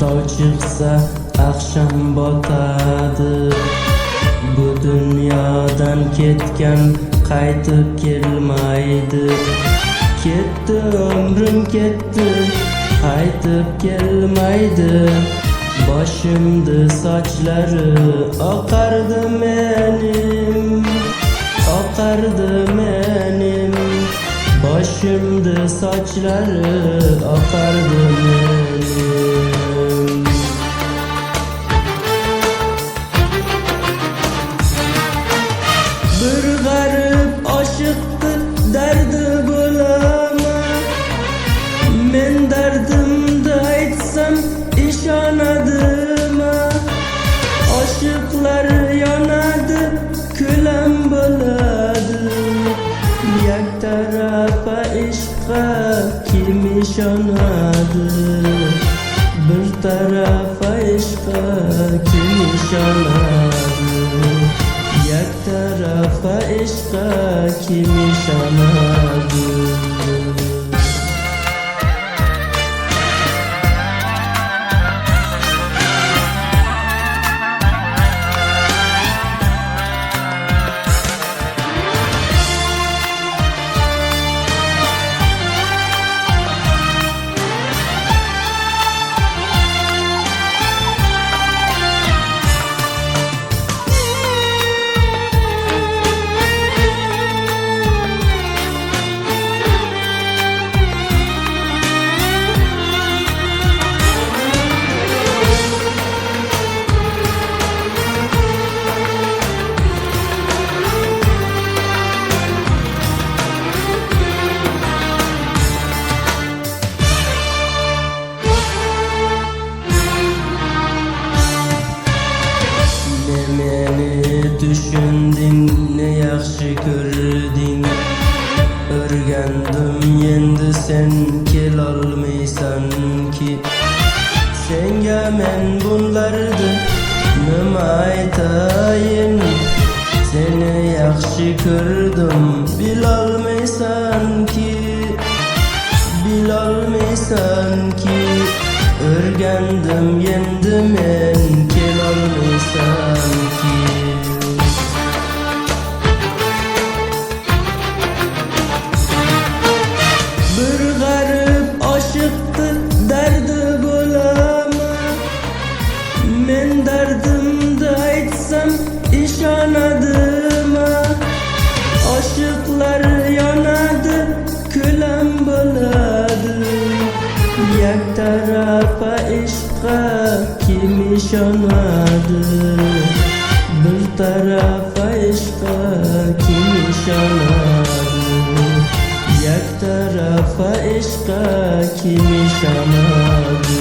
Tov chiqsa akşam botadi. Bu dunyodan ketgan qaytib kelmaydi. Ketdi ömrüm ketdi, qaytib kelmaydi. Boshimda sochlari oqardi menim, oqardi menim. Boshimda sochlari oqardi menim. Bir garip oshiqdi dardi bo'laman. Men dardimni aytsam ishonadimi? Oshiqlar yonadi, kulam bo'ladi. Yak tarafa ishqqa kim ishonadi? Bir tarafa ishqqa kim ishonadi? Yak tarafa ishqqa kim ishonadi? Meni düşündün, ne yaxshi ko'rding. O'rgandim, endi sen kelolmaysan ki. Senga men bunlarni nima aytayin? Seni yaxshi ko'rdim, bilolmaysan ki, bilolmaysan ki. O'rgandim, endi men kelolmaysan ki. Bir garip oshiqdi dardi bo'laman. Men dardimni aytsam ishonadimi? Oshiqlar yonadi, kulam bo'ladi. Yak tarafa ishqqa kim ishonadi? Bir tarafa ishqqa kim ishonadi? Yak tarafa ishqqa kim ishonadi?